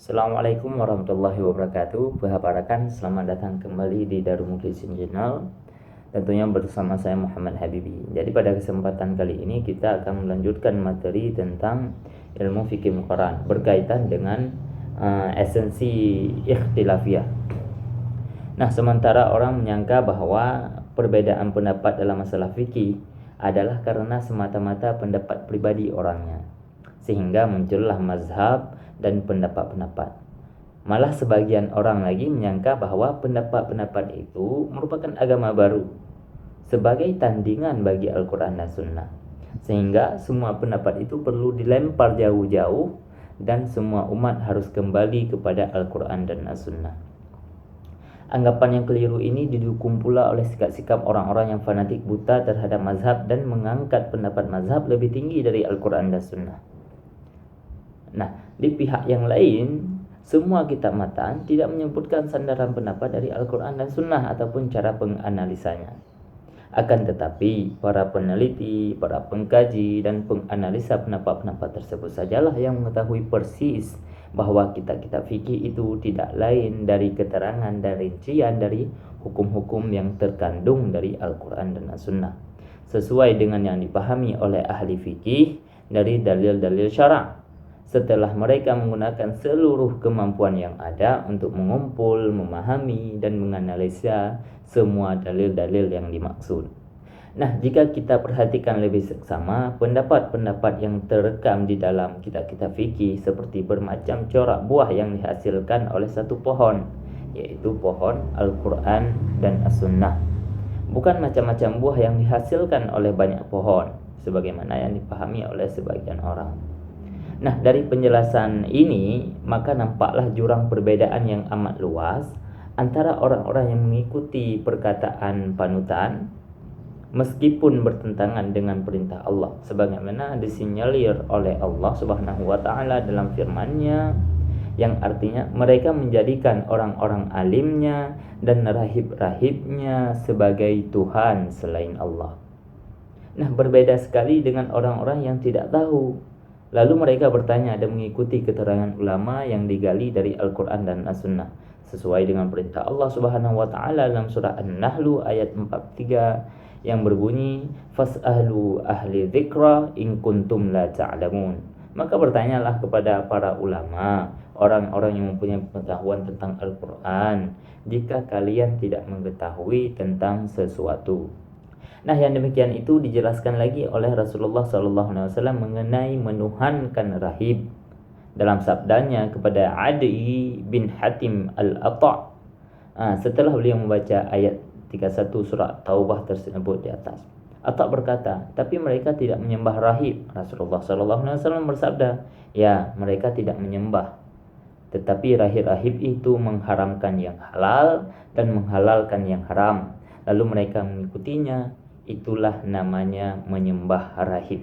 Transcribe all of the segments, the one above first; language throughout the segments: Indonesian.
Assalamualaikum warahmatullahi wabarakatuh. Bahaparakan, selamat datang kembali di Darul Mukhlisin Channel. Tentunya bersama saya Muhammad Habibi. Jadi pada kesempatan kali ini kita akan melanjutkan materi tentang ilmu fikih Quran berkaitan dengan esensi ikhtilafiyah. Nah, sementara orang menyangka bahwa perbedaan pendapat dalam masalah fikih adalah karena semata-mata pendapat pribadi orangnya, sehingga muncullah mazhab dan pendapat-pendapat. Malah sebagian orang lagi menyangka bahwa pendapat-pendapat itu merupakan agama baru sebagai tandingan bagi Al-Quran dan Sunnah, sehingga semua pendapat itu perlu dilempar jauh-jauh dan semua umat harus kembali kepada Al-Quran dan As-Sunnah. Anggapan yang keliru ini didukung pula oleh sikap-sikap orang-orang yang fanatik buta terhadap mazhab dan mengangkat pendapat mazhab lebih tinggi dari Al-Quran dan Sunnah. Nah, di pihak yang lain, semua kitab matan tidak menyebutkan sandaran pendapat dari Al-Quran dan Sunnah ataupun cara penganalisanya. Akan tetapi, para peneliti, para pengkaji, dan penganalisa pendapat-pendapat tersebut sajalah yang mengetahui persis bahwa kitab-kitab fikih itu tidak lain dari keterangan dan rincian dari hukum-hukum yang terkandung dari Al-Quran dan As-Sunnah, sesuai dengan yang dipahami oleh ahli fikih dari dalil-dalil syara', setelah mereka menggunakan seluruh kemampuan yang ada untuk mengumpul, memahami, dan menganalisa semua dalil-dalil yang dimaksud. Nah, jika kita perhatikan lebih seksama, pendapat-pendapat yang terekam di dalam kitab-kitab fikih seperti bermacam corak buah yang dihasilkan oleh satu pohon, yaitu pohon Al-Quran dan As-Sunnah. Bukan macam-macam buah yang dihasilkan oleh banyak pohon, sebagaimana yang dipahami oleh sebagian orang. Nah, dari penjelasan ini, maka nampaklah jurang perbedaan yang amat luas antara orang-orang yang mengikuti perkataan panutan meskipun bertentangan dengan perintah Allah, sebagaimana disinyalir oleh Allah Subhanahu wa taala dalam firman-Nya, yang artinya mereka menjadikan orang-orang alimnya dan rahib-rahibnya sebagai Tuhan selain Allah. Nah, berbeda sekali dengan orang-orang yang tidak tahu. Lalu mereka bertanya dan mengikuti keterangan ulama yang digali dari Al-Quran dan As-Sunnah, sesuai dengan perintah Allah Subhanahu wa taala dalam surah An-Nahl ayat 43 yang berbunyi, fas'alu ahli dzikra in kuntum la ta'lamun. Maka bertanyalah kepada para ulama, orang-orang yang mempunyai pengetahuan tentang Al-Quran, jika kalian tidak mengetahui tentang sesuatu. Nah, yang demikian itu dijelaskan lagi oleh Rasulullah SAW mengenai menuhankan rahib dalam sabdanya kepada Adi bin Hatim al-Ata'. Setelah beliau membaca ayat 31 surah Taubah tersebut di atas, Ata' berkata, tapi mereka tidak menyembah rahib. Rasulullah SAW bersabda, ya, mereka tidak menyembah, tetapi rahib-rahib itu mengharamkan yang halal dan menghalalkan yang haram, lalu mereka mengikutinya. Itulah namanya menyembah rahib.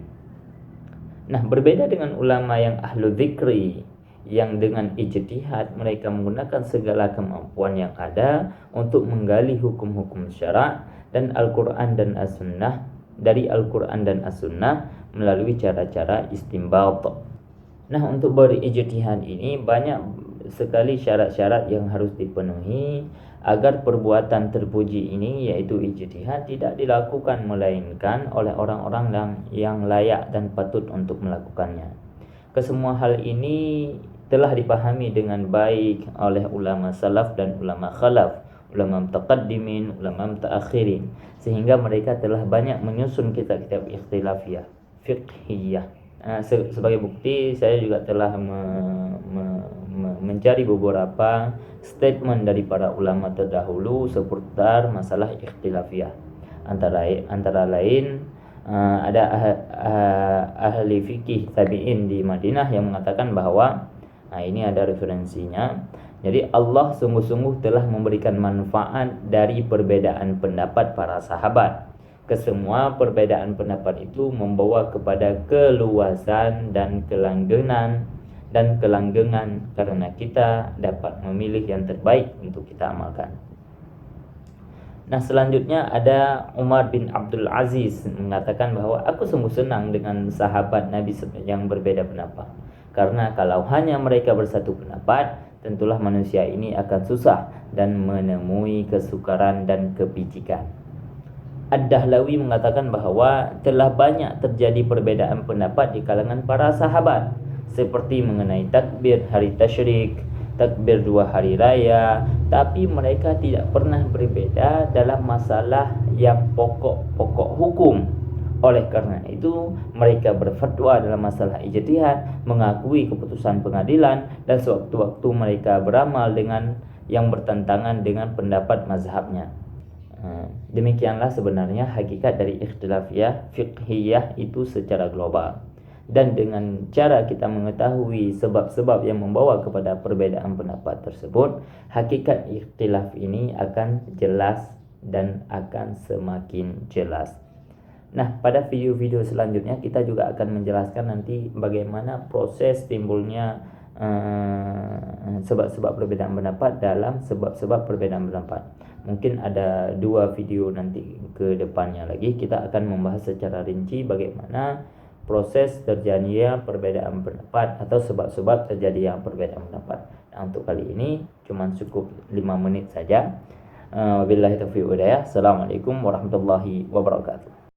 Nah, berbeda dengan ulama yang ahlu dzikri, yang dengan ijtihad mereka menggunakan segala kemampuan yang ada untuk menggali hukum-hukum syara' dan Al-Quran dan As-Sunnah, dari Al-Quran dan As-Sunnah melalui cara-cara istinbat. Nah, untuk berijtihad ini banyak sekali syarat-syarat yang harus dipenuhi agar perbuatan terpuji ini, yaitu ijtihad, tidak dilakukan melainkan oleh orang-orang yang layak dan patut untuk melakukannya. Kesemua hal ini telah dipahami dengan baik oleh ulama salaf dan ulama khalaf, ulama mutaqaddimin, ulama mutaakhirin, sehingga mereka telah banyak menyusun kitab-kitab ikhtilafiyah, fiqhiyah. Sebagai bukti, saya juga telah mencari beberapa statement dari para ulama terdahulu seputar masalah ikhtilafiyah. Antara lain ada ahli fikih tabi'in di Madinah yang mengatakan bahwa, ini ada referensinya, jadi Allah sungguh-sungguh telah memberikan manfaat dari perbedaan pendapat para sahabat. Kesemua perbedaan pendapat itu membawa kepada keluasan dan kelanggengan karena kita dapat memilih yang terbaik untuk kita amalkan. Nah, selanjutnya ada Umar bin Abdul Aziz mengatakan bahwa aku sungguh senang dengan sahabat Nabi yang berbeda pendapat, Karena kalau hanya mereka bersatu pendapat, tentulah manusia ini akan susah dan menemui kesukaran dan kepicikan. Ad-Dahlawi mengatakan bahwa telah banyak terjadi perbedaan pendapat di kalangan para sahabat, seperti mengenai takbir hari tasyrik, takbir 2 hari raya, tapi mereka tidak pernah berbeda dalam masalah yang pokok-pokok hukum. Oleh karena itu, mereka berfatwa dalam masalah ijtihad, mengakui keputusan pengadilan, dan sewaktu-waktu mereka beramal dengan yang bertentangan dengan pendapat mazhabnya. Demikianlah sebenarnya hakikat dari ikhtilafiyah fiqhiyah itu secara global. Dan dengan cara kita mengetahui sebab-sebab yang membawa kepada perbedaan pendapat tersebut, hakikat ikhtilaf ini akan jelas dan akan semakin jelas. Nah, pada video-video selanjutnya kita juga akan menjelaskan nanti bagaimana proses timbulnya sebab-sebab perbedaan pendapat dalam sebab-sebab perbedaan pendapat. Mungkin ada 2 video nanti ke depannya lagi kita akan membahas secara rinci bagaimana proses terjadinya perbedaan pendapat atau sebab-sebab terjadinya perbedaan pendapat. Nah, untuk kali ini cuma cukup 5 menit saja. Wabillahi taufiq wal hidayah. Assalamualaikum warahmatullahi wabarakatuh.